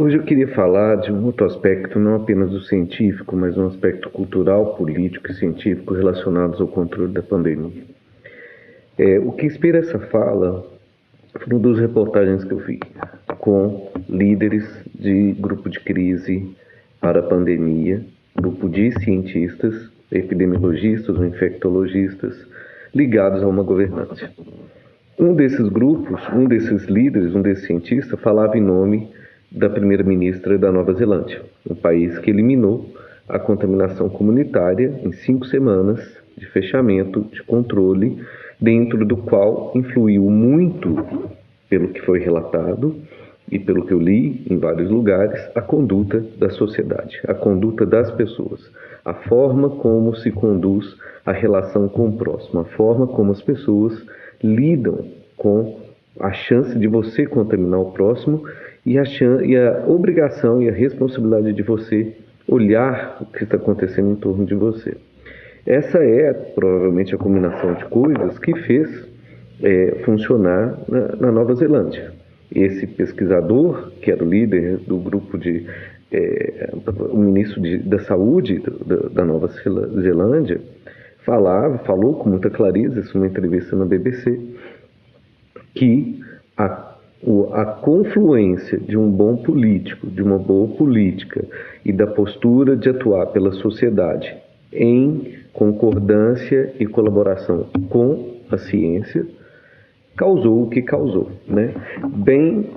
Hoje eu queria falar de um outro aspecto, não apenas do científico, mas um aspecto cultural, político e científico relacionados ao controle da pandemia. O que inspira essa fala foram duas reportagens que eu vi com líderes de grupo de crise para a pandemia, grupo de cientistas, epidemiologistas ou infectologistas ligados a uma governante. Um desses grupos, um desses líderes, um desses cientistas falava em nome da primeira-ministra da Nova Zelândia, um país que eliminou a contaminação comunitária em 5 semanas de fechamento, de controle, dentro do qual influiu muito, pelo que foi relatado e pelo que eu li em vários lugares, a conduta da sociedade, a conduta das pessoas, a forma como se conduz a relação com o próximo, a forma como as pessoas lidam com a chance de você contaminar o próximo e a obrigação e a responsabilidade de você olhar o que está acontecendo em torno de você. Essa é provavelmente a combinação de coisas que fez funcionar na Nova Zelândia. Esse pesquisador, que era o líder do grupo o ministro da Saúde da Nova Zelândia, falou com muita clareza, isso numa entrevista na BBC, que a confluência de um bom político, de uma boa política e da postura de atuar pela sociedade em concordância e colaboração com a ciência causou o que causou, né? Bem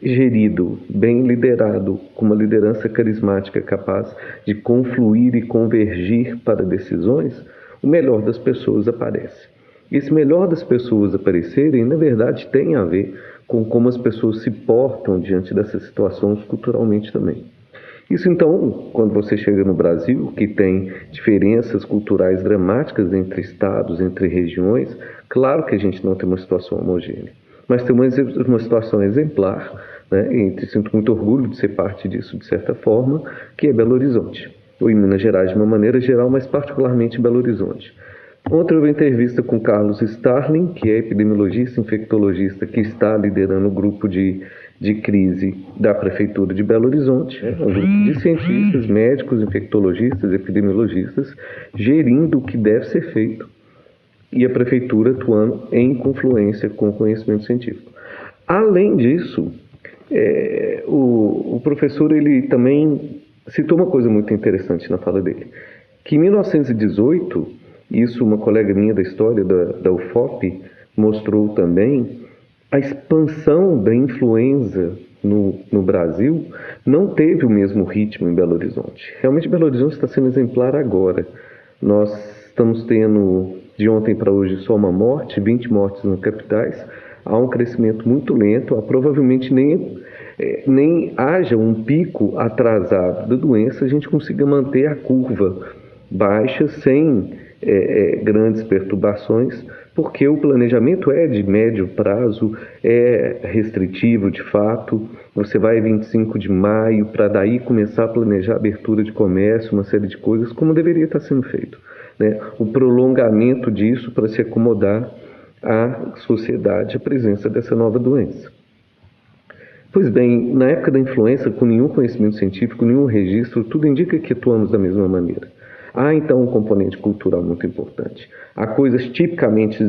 gerido, bem liderado, com uma liderança carismática capaz de confluir e convergir para decisões, o melhor das pessoas aparece. Esse melhor das pessoas aparecerem, na verdade, tem a ver com como as pessoas se portam diante dessas situações culturalmente também. Isso, então, quando você chega no Brasil, que tem diferenças culturais dramáticas entre estados, entre regiões, claro que a gente não tem uma situação homogênea, mas tem uma situação exemplar, né? E sinto muito orgulho de ser parte disso, de certa forma, que é Belo Horizonte, ou em Minas Gerais de uma maneira geral, mas particularmente Belo Horizonte. Ontem eu vi uma entrevista com Carlos Starling, que é epidemiologista, infectologista, que está liderando o grupo de crise da Prefeitura de Belo Horizonte, um grupo de cientistas, médicos, infectologistas, epidemiologistas, gerindo o que deve ser feito e a Prefeitura atuando em confluência com o conhecimento científico. Além disso, o professor ele também citou uma coisa muito interessante na fala dele, que em 1918, isso uma colega minha da história da UFOP mostrou também, a expansão da influenza no Brasil não teve o mesmo ritmo em Belo Horizonte. Realmente Belo Horizonte está sendo exemplar agora. Nós estamos tendo, de ontem para hoje, só uma morte, 20 mortes nas capitais. Há um crescimento muito lento, provavelmente nem haja um pico atrasado da doença, a gente consiga manter a curva baixa sem grandes perturbações, porque o planejamento é de médio prazo, é restritivo de fato. Você vai 25 de maio para daí começar a planejar a abertura de comércio, uma série de coisas, como deveria estar sendo feito, né? O prolongamento disso para se acomodar à sociedade, a presença dessa nova doença. Pois bem, na época da influenza, com nenhum conhecimento científico, nenhum registro, tudo indica que atuamos da mesma maneira. Há, então, um componente cultural muito importante. Há coisas tipicamente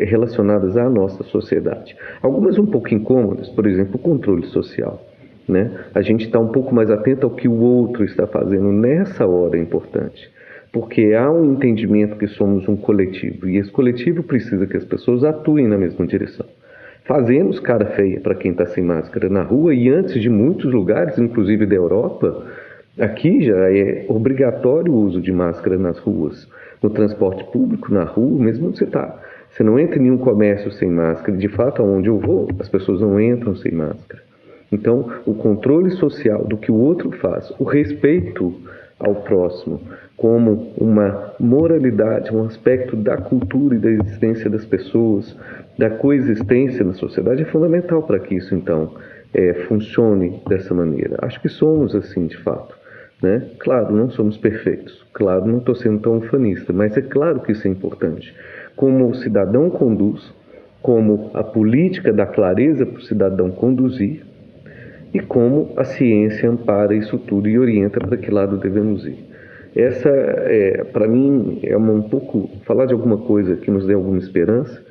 relacionadas à nossa sociedade. Algumas um pouco incômodas, por exemplo, o controle social, né? A gente está um pouco mais atento ao que o outro está fazendo nessa hora importante, porque há um entendimento que somos um coletivo, e esse coletivo precisa que as pessoas atuem na mesma direção. Fazemos cara feia para quem está sem máscara na rua, e antes de muitos lugares, inclusive da Europa, aqui já é obrigatório o uso de máscara nas ruas, no transporte público, na rua, mesmo onde você está. Você não entra em nenhum comércio sem máscara. De fato, aonde eu vou, as pessoas não entram sem máscara. Então, o controle social do que o outro faz, o respeito ao próximo, como uma moralidade, um aspecto da cultura e da existência das pessoas, da coexistência na sociedade, é fundamental para que isso, então, funcione dessa maneira. Acho que somos assim, de fato, né? Claro, não somos perfeitos. Claro, não estou sendo tão ufanista, mas é claro que isso é importante. Como o cidadão conduz, como a política dá clareza para o cidadão conduzir, e como a ciência ampara isso tudo e orienta para que lado devemos ir. Essa, para mim, é um pouco falar de alguma coisa que nos dê alguma esperança.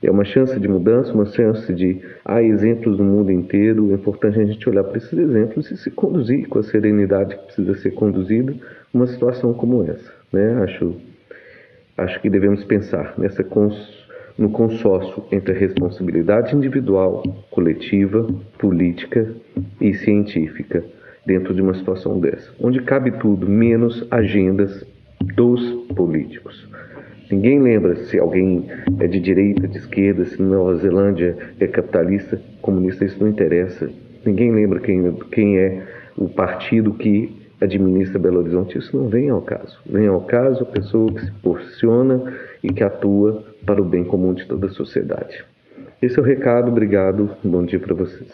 É uma chance de mudança, uma chance de... Há exemplos no mundo inteiro, é importante a gente olhar para esses exemplos e se conduzir com a serenidade que precisa ser conduzida uma situação como essa, né? Acho que devemos pensar no consórcio entre a responsabilidade individual, coletiva, política e científica dentro de uma situação dessa, onde cabe tudo, menos agendas dos políticos. Ninguém lembra se alguém é de direita, de esquerda, se Nova Zelândia é capitalista, comunista, isso não interessa. Ninguém lembra quem é o partido que administra Belo Horizonte, isso não vem ao caso. Vem ao caso a pessoa que se posiciona e que atua para o bem comum de toda a sociedade. Esse é o recado, obrigado, bom dia para vocês.